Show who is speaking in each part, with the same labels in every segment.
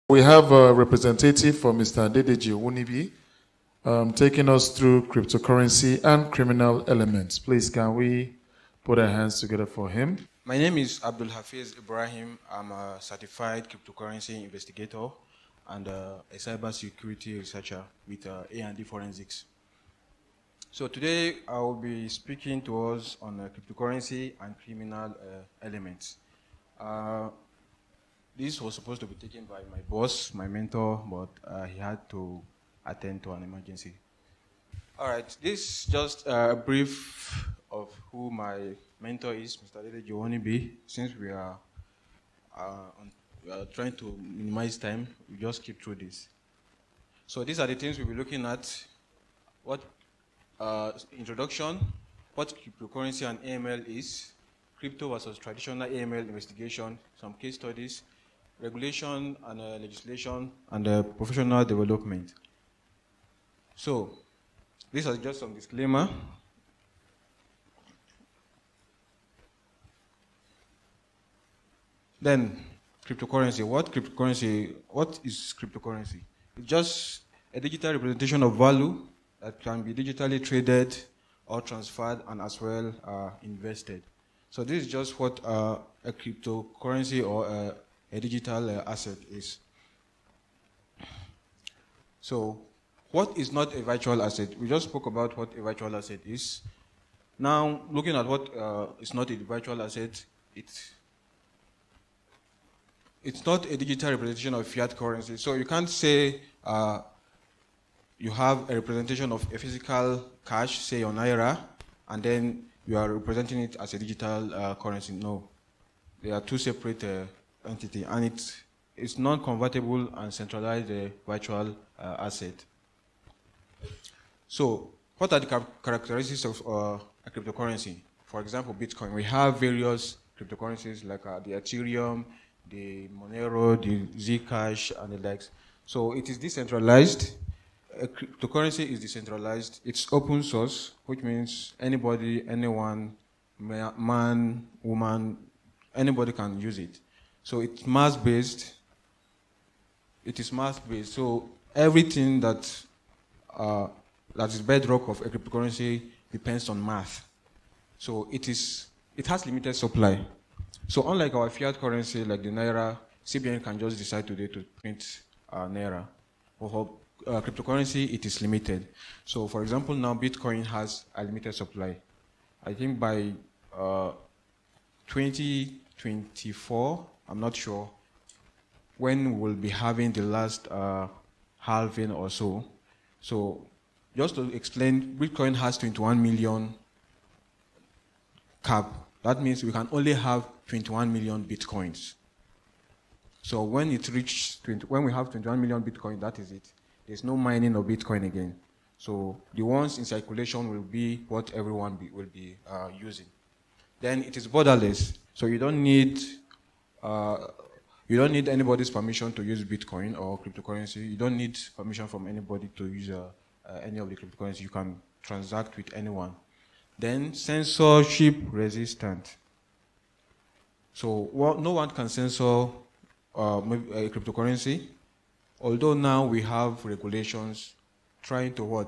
Speaker 1: We have a representative for Mr. Adedeji Owonibi taking us through cryptocurrency and criminal elements. Please, can we put our hands together for him?
Speaker 2: My name is Abdul Hafiz Ibrahim. I'm a certified cryptocurrency investigator and a cybersecurity researcher with A&D Forensics. So today I will be speaking to us on cryptocurrency and criminal elements. This was supposed to be taken by my boss, my mentor, but he had to attend to an emergency. All right, this is just a brief of who my mentor is, Mr. Adedeji Owonibi. Since we are trying to minimize time, we just keep through this. So these are the things we'll be looking at. What introduction, what cryptocurrency and AML is, crypto versus traditional AML investigation, some case studies, regulation and legislation, and professional development. So these are just some disclaimer. Then cryptocurrency. What is cryptocurrency? It's just a digital representation of value that can be digitally traded or transferred and as well invested. So this is just what a cryptocurrency or a digital asset is. So what is not a virtual asset? We just spoke about what a virtual asset is. Now looking at what is not a virtual asset, it's not a digital representation of fiat currency. So you can't say you have a representation of a physical cash, say your Naira, and then you are representing it as a digital currency. No. They are two separate entities, and it's non-convertible and centralized virtual asset. So what are the characteristics of a cryptocurrency? For example, Bitcoin. We have various cryptocurrencies like the Ethereum, the Monero, the Zcash, and the likes. So it is decentralized. A cryptocurrency is decentralized. It's open source, which means anybody, anyone, man, woman, anybody can use it. So it's mass-based. It is mass-based. So everything that is bedrock of a cryptocurrency depends on math. So it has limited supply. So unlike our fiat currency, like the Naira, CBN can just decide today to print Naira. For cryptocurrency, it is limited. So for example, now Bitcoin has a limited supply. I think by 2024, I'm not sure, when we'll be having the last halving or so. So just to explain, Bitcoin has 21 million cap. That means we can only have 21 million Bitcoins. So when we have 21 million Bitcoin, that is it. There's no mining of Bitcoin again. So the ones in circulation will be what everyone will be using. Then it is borderless. So you don't need anybody's permission to use Bitcoin or cryptocurrency. You don't need permission from anybody to use any of the cryptocurrency. You can transact with anyone. Then censorship resistant. So no one can censor a cryptocurrency, although now we have regulations trying to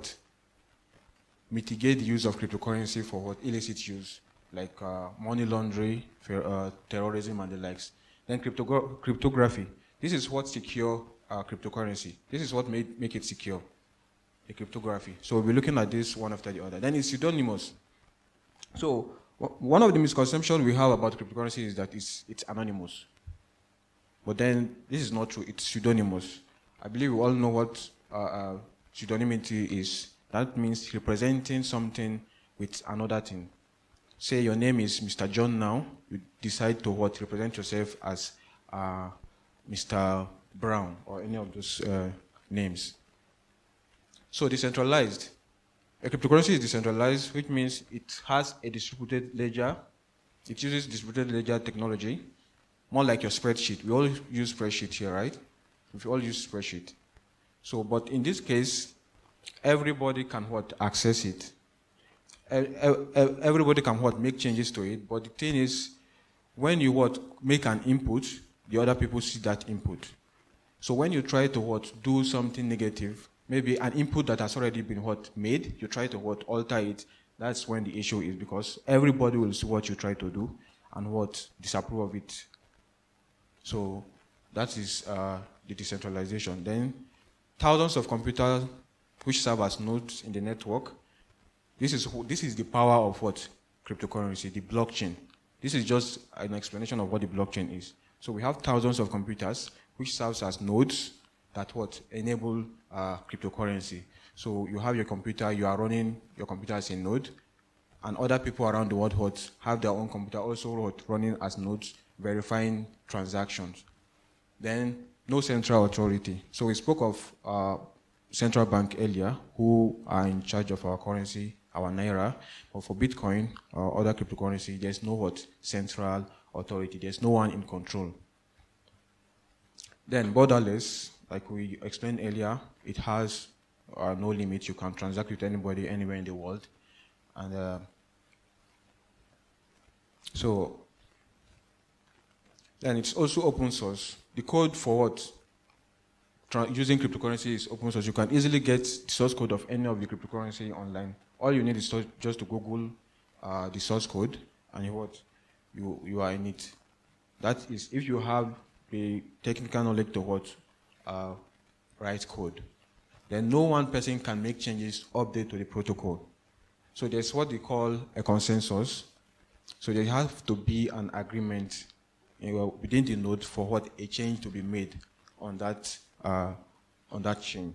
Speaker 2: mitigate the use of cryptocurrency for illicit use, like money laundering, terrorism, and the likes. Then cryptography. This is what secure cryptocurrency. This is what make it secure, the cryptography. So we'll be looking at this one after the other. Then it's pseudonymous. So one of the misconceptions we have about cryptocurrency is that it's anonymous. But then this is not true. It's pseudonymous. I believe we all know what pseudonymity is. That means representing something with another thing. Say your name is Mr. John now. You decide to represent yourself as Mr. Brown or any of those names. So decentralized. A cryptocurrency is decentralized, which means it has a distributed ledger. It uses distributed ledger technology, more like your spreadsheet. We all use spreadsheet here, right? We all use spreadsheet. So, but in this case, everybody can access it. Everybody can make changes to it. But the thing is, when you make an input, the other people see that input. So when you try to do something negative, maybe an input that has already been made, you try to alter it. That's when the issue is, because everybody will see what you try to do and disapprove of it. So that is the decentralization. Then thousands of computers which serve as nodes in the network. This is the power of cryptocurrency, the blockchain. This is just an explanation of what the blockchain is. So we have thousands of computers which serves as nodes that enable cryptocurrency. So you have your computer, you are running your computer as a node, and other people around the world have their own computer also running as nodes, verifying transactions. Then no central authority. So we spoke of central bank earlier, who are in charge of our currency, our naira. But for Bitcoin or other cryptocurrency, there's no central authority. There's no one in control. Then borderless, like we explained earlier, it has no limit. You can transact with anybody anywhere in the world. And so then it's also open source. The code for using cryptocurrency is open source. You can easily get the source code of any of the cryptocurrency online. All you need is just to Google the source code, and you are in it. That is, if you have the technical knowledge to write code, then no one person can make changes, update to the protocol. So there's what they call a consensus. So there has to be an agreement within the node for a change to be made on that chain.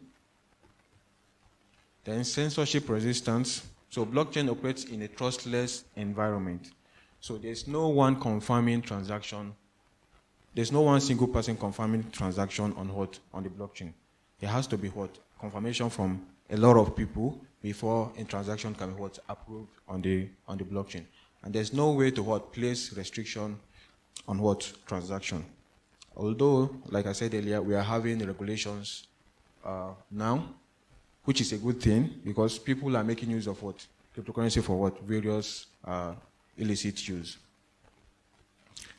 Speaker 2: Then censorship resistance. So blockchain operates in a trustless environment. So there's no one confirming transaction. There's no one single person confirming transaction on the blockchain. There has to be confirmation from a lot of people before a transaction can be approved on the blockchain. And there's no way to place restriction on transaction. Although, like I said earlier, we are having regulations now, which is a good thing, because people are making use of cryptocurrency for various illicit use.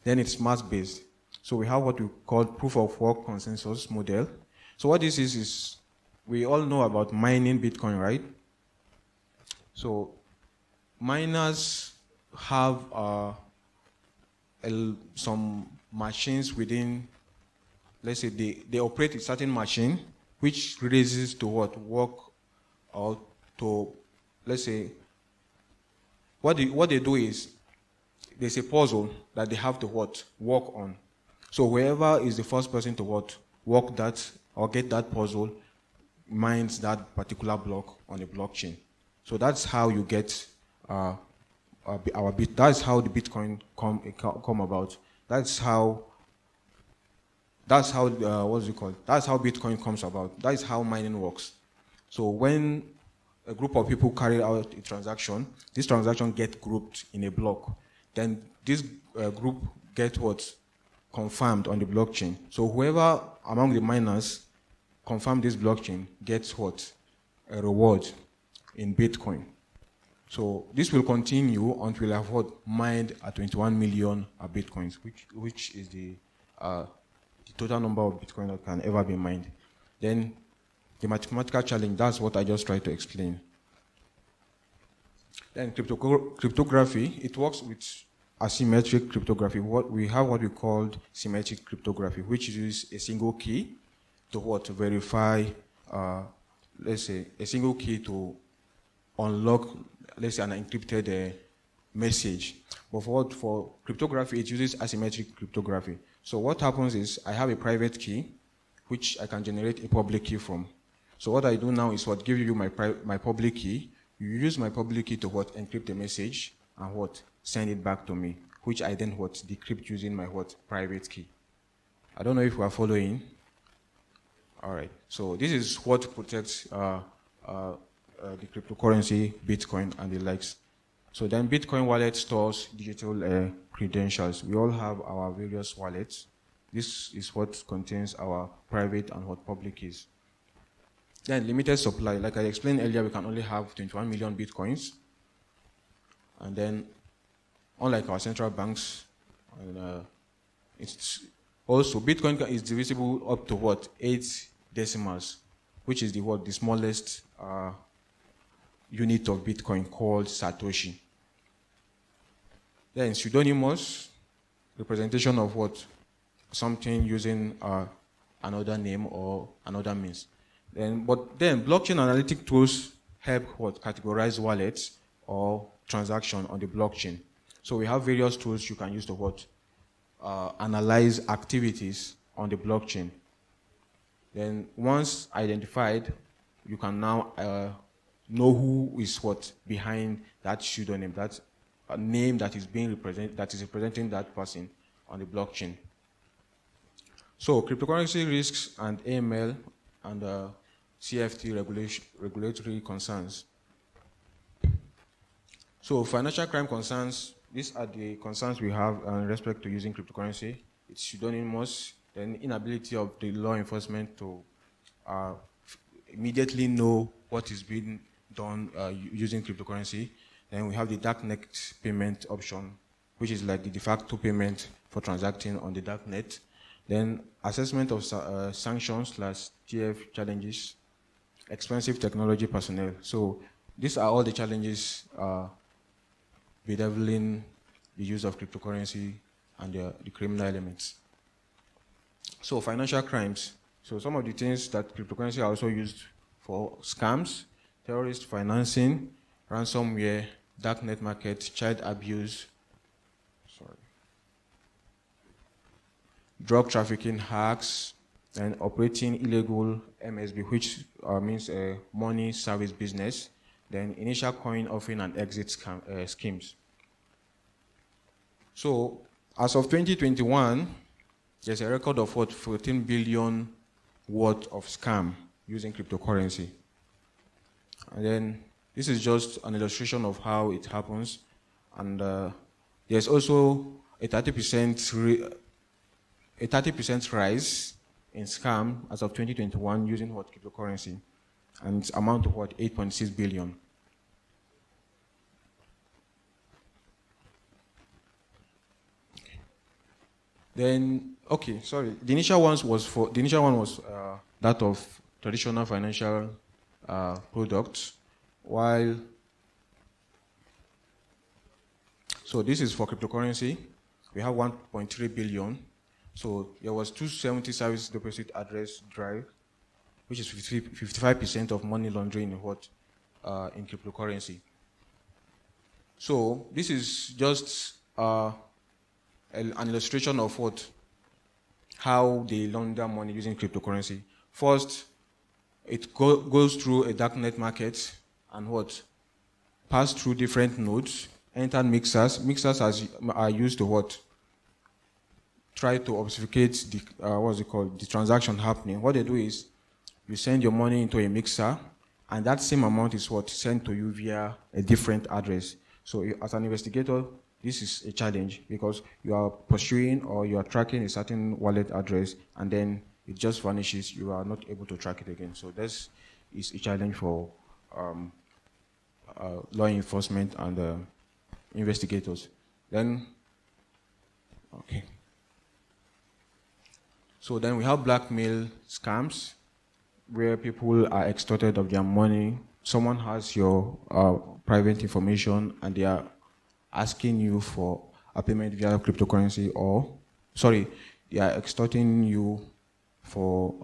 Speaker 2: Then it's mass-based. So we have what we call proof of work consensus model. So what this is we all know about mining Bitcoin, right? So miners have some machines within, let's say they operate a certain machine which releases to work, or to, let's say, what they do is there's a puzzle that they have to work on. So whoever is the first person to work that or get that puzzle mines that particular block on a blockchain. So that's how you get that's how the Bitcoin come about. That's how what's it called? That's how Bitcoin comes about. That is how mining works. So when a group of people carry out a transaction, this transaction gets grouped in a block. Then this group gets confirmed on the blockchain. So whoever among the miners confirm this blockchain gets a reward in Bitcoin. So this will continue until we have mined at 21 million Bitcoins, which is the total number of Bitcoin that can ever be mined. Then the mathematical challenge, that's what I just tried to explain. Then cryptography, it works with asymmetric cryptography. We have what we called symmetric cryptography, which uses a single key to verify, let's say, a single key to unlock, let's say, an encrypted message. But for cryptography, it uses asymmetric cryptography. So what happens is I have a private key, which I can generate a public key from. So what I do now is give you my public key. You use my public key to encrypt the message and send it back to me, which I then decrypt using my private key. I don't know if we are following. All right. So this is what protects the cryptocurrency, Bitcoin, and the likes. So then Bitcoin wallet stores digital credentials. We all have our various wallets. This is what contains our private and public keys. Then limited supply. Like I explained earlier, we can only have 21 million Bitcoins. And then, unlike our central banks, Also, Bitcoin is divisible up to what? 8 decimals, which is the smallest unit of Bitcoin, called Satoshi. Then pseudonymous, representation of what? Something using another name or another means. But then blockchain analytic tools help what? Categorize wallets or transaction on the blockchain. So we have various tools you can use to what? Analyze activities on the blockchain. Then once identified, you can now know who is what behind that pseudonym, that name that is being representing that person on the blockchain. So cryptocurrency risks and AML and CFT regulatory concerns. So financial crime concerns, these are the concerns we have in respect to using cryptocurrency. It's pseudonymous, then inability of the law enforcement to immediately know what is being done using cryptocurrency. Then we have the darknet payment option, which is like the de facto payment for transacting on the darknet. Then assessment of sanctions / TF challenges, expensive technology personnel. So these are all the challenges bedeviling the use of cryptocurrency and the criminal elements. So financial crimes. So some of the things that cryptocurrency are also used for: scams, terrorist financing, ransomware, darknet market, child abuse, drug trafficking, hacks, and operating illegal MSB, which means money service business, then initial coin offering and exit schemes. So as of 2021, there's a record of what? 14 billion worth of scam using cryptocurrency. And then this is just an illustration of how it happens. And there's also a 30% rise in scam as of 2021 using what? Cryptocurrency. And it's amount to what? 8.6 billion. Then, okay, sorry. The initial one was that of traditional financial products, while so this is for cryptocurrency. We have 1.3 billion. So there was 270 service deposit address drive, which is 55% of money laundering in cryptocurrency. So this is just an illustration of how they launder money using cryptocurrency. First, it goes through a darknet market and pass through different nodes, enter mixers. Mixers are used to try to obfuscate the transaction happening. What they do is you send your money into a mixer, and that same amount is sent to you via a different address. So as an investigator, this is a challenge because you are pursuing or you are tracking a certain wallet address, and then it just vanishes. You are not able to track it again. So this is a challenge for law enforcement and investigators. Then, okay. So then we have blackmail scams, where people are extorted of their money. Someone has your private information and they are asking you for a payment via cryptocurrency, they are extorting you for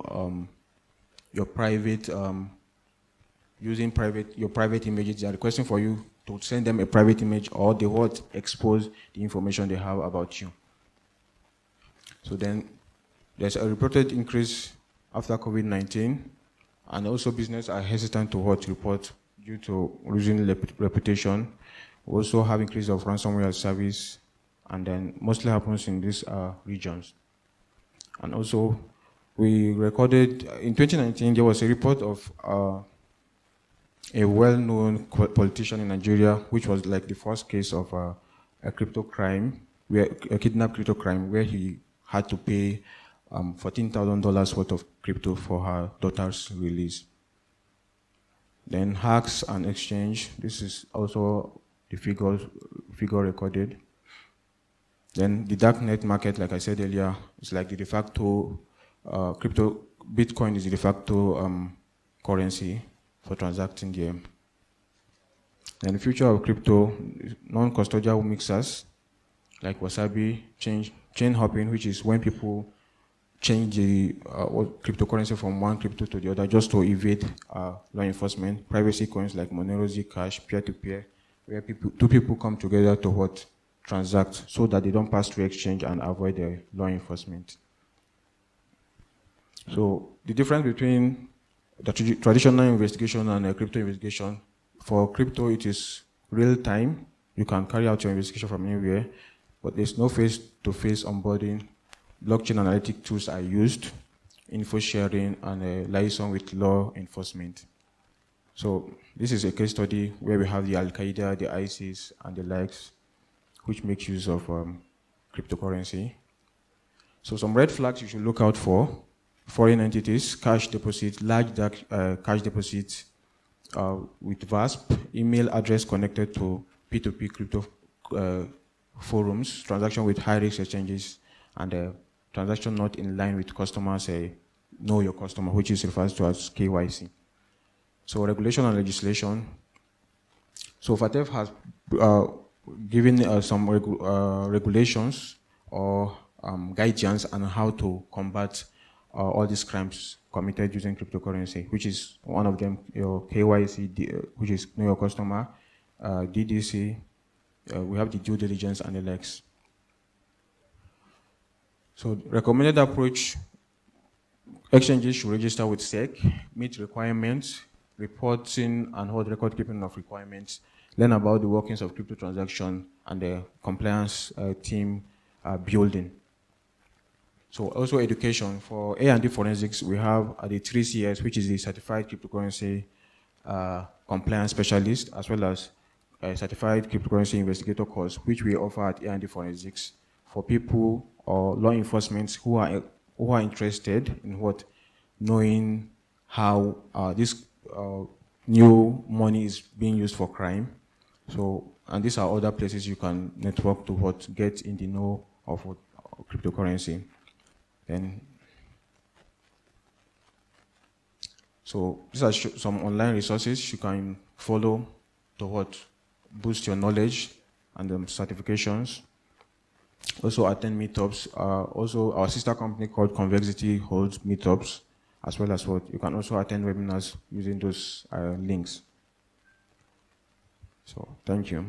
Speaker 2: your private, using your private images. They are requesting for you to send them a private image, or they would expose the information they have about you. So then there's a reported increase after COVID-19, and also businesses are hesitant to report due to losing reputation. We also have increase of ransomware service, and then mostly happens in these regions. And also, we recorded, in 2019, there was a report of a well-known politician in Nigeria, which was like the first case of a crypto crime, a kidnap crypto crime, where he had to pay $14,000 worth of crypto for her daughter's release. Then hacks and exchange. This is also the figure recorded. Then the darknet market, like I said earlier, is like the de facto Bitcoin is the de facto currency for transacting there. Then the future of crypto, non-custodial mixers like Wasabi, chain hopping, which is when people change the cryptocurrency from one crypto to the other just to evade law enforcement. Privacy coins like Monero, Zcash, peer-to-peer, where two people come together to transact so that they don't pass through exchange and avoid the law enforcement. So the difference between the traditional investigation and crypto investigation, for crypto it is real time. You can carry out your investigation from anywhere, but there's no face-to-face onboarding. Blockchain analytic tools are used, info sharing, and liaison with law enforcement. So this is a case study where we have the Al-Qaeda, the ISIS, and the likes, which make use of cryptocurrency. So some red flags you should look out for: foreign entities, cash deposits, large cash deposits with VASP, email address connected to P2P crypto forums, transaction with high-risk exchanges, and transaction not in line with customers, know your customer, which is referred to as KYC. So regulation and legislation. So FATF has given some regulations or guidance on how to combat all these crimes committed using cryptocurrency, which is one of them, your KYC, which is know your customer, DDC, we have the due diligence and the likes. So recommended approach, exchanges should register with SEC, meet requirements, reporting and hold record keeping of requirements, learn about the workings of crypto transaction and the compliance team building. So also education. For A&D forensics, we have the 3 Cs, which is the Certified Cryptocurrency Compliance Specialist, as well as a Certified Cryptocurrency Investigator course, which we offer at A&D forensics for people or law enforcement who are interested in knowing how this new money is being used for crime. So, and these are other places you can network to get in the know of cryptocurrency. Then, so these are some online resources you can follow to boost your knowledge and certifications. Also attend meetups. Also, our sister company called Convexity holds meetups, as well as you can also attend webinars using those links. So, thank you.